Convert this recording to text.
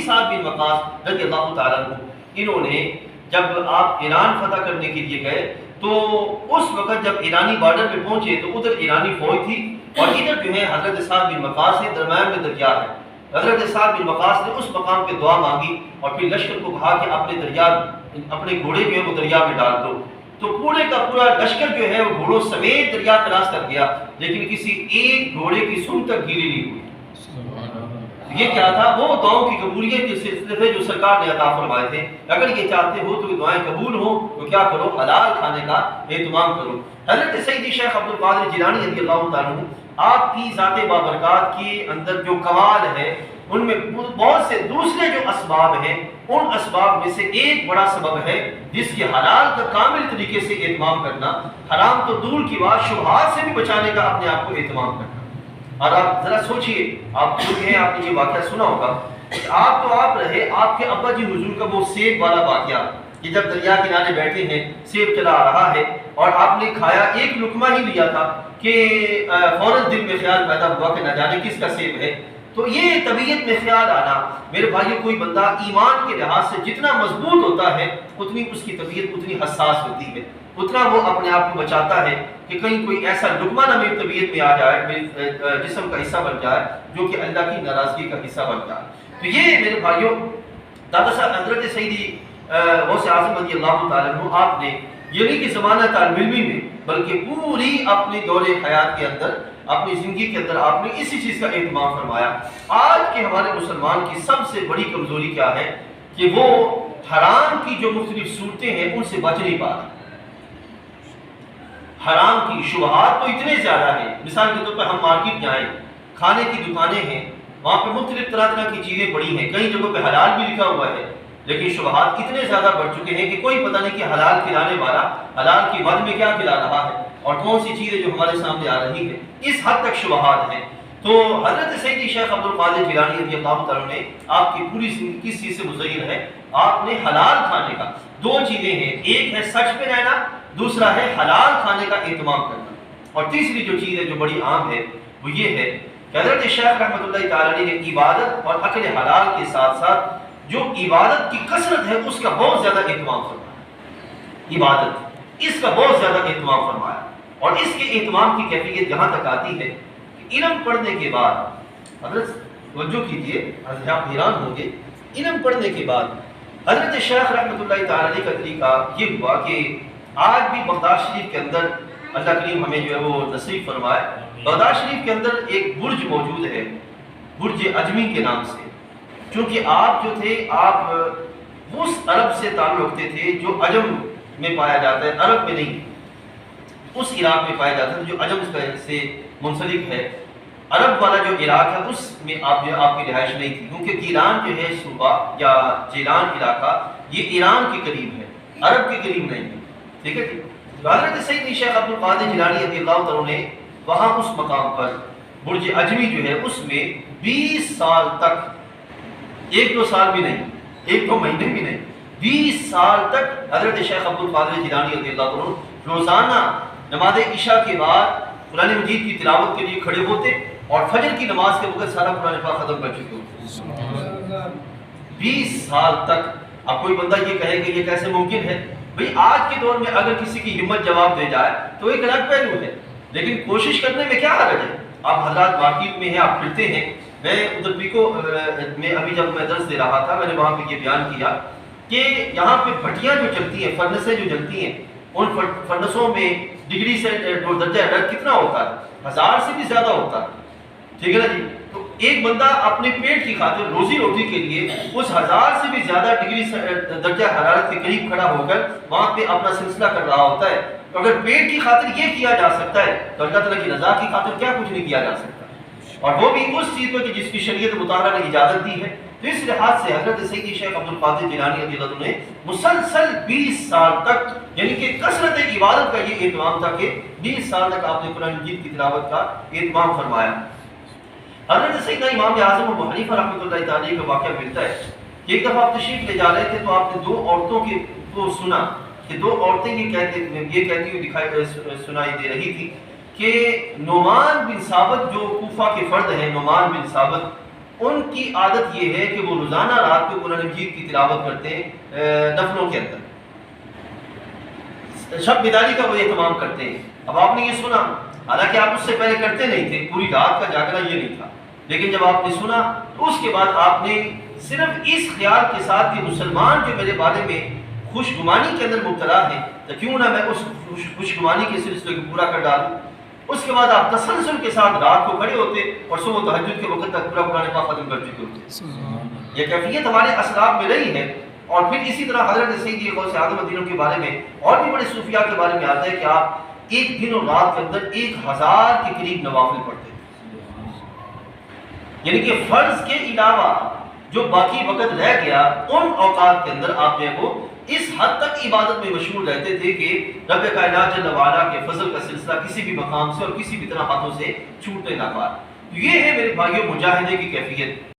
سعد بن وقاص رضی اللہ تعالیٰ عنہ، انہوں نے جب آپ ایران فتح کرنے کے لیے گئے تو اس وقت جب ایرانی بارڈر پہ پہنچے تو ادھر ایرانی فوج تھی اور ادھر جو ہے حضرت سعد بن وقاص کے درمیان میں دریا ہے. حضرت سعد بن وقاص نے اس مقام پہ دعا مانگی اور پھر لشکر کو کہا کہ اپنے گھوڑے جو ہے وہ دریا میں ڈال دو. تو پورے کا پورا لشکر جو ہے وہ گھوڑوں سمیت دریا کراس کر گیا، لیکن کسی ایک گھوڑے کی سن تک گیلی نہیں ہوئی. یہ کیا تھا؟ وہ دعاؤں کی قبولیت کے سلسلے تھے جو سرکار نے عطا فرمائے تھے. اگر یہ چاہتے ہو تو دعائیں قبول ہو تو کیا کرو؟ حلال کھانے کا اہتمام کرو. حضرت سیدی شیخ عبد القادر جیلانی رضی اللہ تعالیٰ عنہ، آپ کی ذات بابرکات کے اندر جو کمال ہے ان میں بہت سے دوسرے جو اسباب ہیں، ان اسباب میں سے ایک بڑا سبب ہے جس کے حلال کا کامل طریقے سے اہتمام کرنا، حرام تو دور کی بات شبہات سے بھی بچانے کا اپنے آپ کو اہتمام کرنا. اور آپ ذرا سوچئے، آپ جو ہیں آپ نے یہ واقعہ سنا ہوگا، آپ تو آپ رہے، آپ کے ابا جی حضور کا وہ سیب والا واقعہ کہ جب دریا کنارے بیٹھے ہیں، سیب چلا رہا ہے اور آپ نے کھایا، ایک لقمہ ہی لیا تھا کہ فوراً دل میں خیال پیدا ہوا کہ نہ جانے کس کا سیب ہے. تو یہ طبیعت میں خیال آنا، میرے بھائیو، کوئی بندہ ایمان کے لحاظ سے جتنا مضبوط ہوتا ہے اتنی اس کی طبیعت اتنی حساس ہوتی ہے، اتنا وہ اپنے آپ کو بچاتا ہے کہ کہیں کوئی ایسا لقمہ نہ میری طبیعت میں آ جائے، میرے جسم کا حصہ بن جائے جو کہ اللہ کی ناراضگی کا حصہ بن جائے. تو یہ میرے بھائیو دادا صاحب حضرت سیدی غوث اعظم رضی اللہ تعالیٰ عنہ، آپ نے یہ نہیں کہ زمانہ طالب علمی میں بلکہ پوری اپنی دور حیات کے اندر، اپنی زندگی کے اندر آپ نے اسی چیز کا اہتمام فرمایا. آج کے ہمارے مسلمان کی سب سے بڑی کمزوری کیا ہے کہ وہ حرام کی جو مختلف صورتیں ہیں ان سے بچ نہیں پا رہے. حرام کی شبہات تو اتنے زیادہ ہیں، مثال کے طور پر ہم مارکیٹ جائیں، کھانے کی دکانیں ہیں، وہاں پہ مختلف طرح کی چیزیں پڑی ہیں، کئی جگہوں پہ حلال بھی لکھا ہوا ہے، لیکن شبہات اتنے زیادہ بڑھ چکے ہیں کہ کوئی پتہ نہیں کہ حلال کھلانے والا حلال کی مد میں کیا کھلا رہا ہے اور کون سی چیزیں جو ہمارے سامنے آ رہی ہے. اس حد تک شبہات ہیں. تو حضرت سیدی شیخ عبد القادر جیلانی رضی اللہ تعالیٰ نے آپ کی پوری زندگی کس چیز سے مزین ہے؟ آپ نے حلال کھانے کا، دو چیزیں ہیں، ایک ہے سچ پہ رہنا، دوسرا ہے حلال کھانے کا اہتمام کرنا. اور تیسری جو چیز ہے جو بڑی عام ہے وہ یہ ہے کہ حضرت شیخ رحمۃ اللہ تعالیٰ نے عبادت اور اکل حلال کے ساتھ ساتھ جو عبادت کی کثرت ہے اس کا بہت زیادہ اہتمام فرمایا. عبادت اس کا بہت زیادہ اہتمام فرمایا. اور اس کے اہتمام کی کیفیت یہاں تک آتی ہے کہ علم پڑھنے کے بعد، حضرت توجہ کیجئے، آپ حیران ہوں گے، علم پڑھنے کے بعد حضرت شیخ رحمۃ اللہ تعالیٰ کا طریقہ یہ ہوا کہ آج بھی بغداد شریف کے اندر اللہ کریم ہمیں جو ہے وہ نصیب فرمائے، بغداد شریف کے اندر ایک برج موجود ہے، برج عجمی کے نام سے. چونکہ آپ جو تھے، آپ اس عرب سے تعلق رکھتے تھے جو عجم میں پایا جاتا ہے، عرب میں نہیں، اس عراق میں پایا جاتا ہے جو عجم سے منسلک ہے. عرب والا جو عراق ہے اس میں آپ کی رہائش نہیں تھی، کیونکہ گیلان جو ہے صوبہ یا جیلان علاقہ یہ ایران کے قریب ہے، عرب کے قریب نہیں ہے. ٹھیک ہے جی. حضرت سیدی شیخ عبد القادر جیلانی رضی اللہ تعالیٰ نے وہاں اس مقام پر برج عجمی جو ہے اس میں 20 سال تک، ایک دو سال بھی نہیں، ایک دو مہینے بھی نہیں، 20 سال تک حضرت شیخ عبد القادر جیلانی رضی اللہ تعالیٰ روزانہ نماز عشاء کے بعد قرآن مجید کی تلاوت کے لیے کھڑے ہوتے اور فجر کی نماز کے وقت سارا قرآن پاک ختم کر چکے ہوتے. 20 سال تک. اب کوئی بندہ یہ کہے کہ یہ کیسے ممکن ہے؟ بھئی آج کے دور میں اگر کسی کی ہمت جواب دے جائے تو ایک الگ پہلو ہے، لیکن کوشش کرنے میں کیا حرج ہے؟ آپ حضرات مارکیٹ میں ہیں، آپ پھرتے ہیں. میں ادھر پیکو میں ابھی جب میں درس دے رہا تھا میں نے وہاں پہ یہ بیان کیا کہ یہاں پہ بھٹیاں جو چلتی ہیں، فرنسیں جو جلتی ہیں، ان فرنسوں میں ڈگری سے درجہ حرارت کتنا ہوتا ہے؟ 1000 سے بھی زیادہ ہوتا ہے. ٹھیک ہے نا جی. تو ایک بندہ اپنے پیٹ کی خاطر، روزی روٹی کے لیے اس 1000 سے بھی زیادہ ڈگری درجہ حرارت کے قریب کھڑا ہو کر وہاں پہ اپنا سلسلہ کر رہا ہوتا ہے. تو اگر پیٹ کی خاطر یہ کیا جا سکتا ہے تو اللہ تعالیٰ کی رضا کی خاطر کیا کچھ نہیں کیا جا سکتا، اور وہ بھی اس چیز کو جس کی شریعت مطالعہ نے اجازت دی ہے. تو اس لحاظ سے حضرت سیدی شیخ عبد القادر جیلانی رضی اللہ عنہ نے مسلسل 20 سال تک، یعنی کہ کثرت عبادت کا یہ اہتمام تھا کہ 20 سال تک آپ نے قرآن مجید کی تلاوت کا اہتمام فرمایا. حضرت سیدنا امام اعظم ابو حنیفہ رحمۃ اللہ تعالیٰ کا واقعہ ملتا ہے کہ ایک دفعہ آپ تشریف لے جا رہے تھے تو آپ نے 2 عورتوں کو سنا کہ 2 عورتیں یہ کہتی ہوئی سنائی دے رہی تھی کہ نعمان بن ثابت جو کوفہ کے فرد ہیں، نعمان بن ثابت ان کی عادت یہ ہے کہ وہ روزانہ رات کو قرآن مجید کی تلاوت کرتے ہیں نفلوں کے اندر، شب بیداری کا وہ اہتمام کرتے ہیں۔ اب آپ نے یہ سنا، حالانکہ آپ اس سے پہلے کرتے نہیں تھے، پوری رات کا جاگنا یہ نہیں تھا، لیکن جب آپ نے سنا تو اس کے بعد آپ نے صرف اس خیال کے ساتھ کہ مسلمان جو میرے بارے میں خوش گمانی کے اندر مبتلا ہے تو کیوں نہ میں اس خوش گمانی کے سلسلے کو پورا کر ڈالوں، اس کے بعد آپ تسلسل کے ساتھ رات کو کھڑے ہوتے اور صبح تہجد کے وقت تک پورا قرآن پاک ختم کر چکے ہوتے۔ یہ کیفیت ہمارے اسلاف میں رہی ہے۔ اور پھر اسی طرح حضرت سیدی غوث اعظم مدینہ کے بارے میں اور بھی بڑے صوفیاء کے بارے میں آتا ہے کہ آپ ایک دن اور رات کے اندر 1000 کے قریب نوافل پڑھتے ہیں، یعنی کہ فرض کے علاوہ جو باقی وقت رہ گیا ان اوقات کے اندر آپ نے وہ اس حد تک عبادت میں مشغول رہتے تھے کہ رب کائنات جل وعلا کے فضل کا سلسلہ کسی بھی مقام سے اور کسی بھی طرح ہاتھوں سے چھوٹنے نہ پائے۔ یہ ہے میرے بھائیوں مجاہدے کی کیفیت۔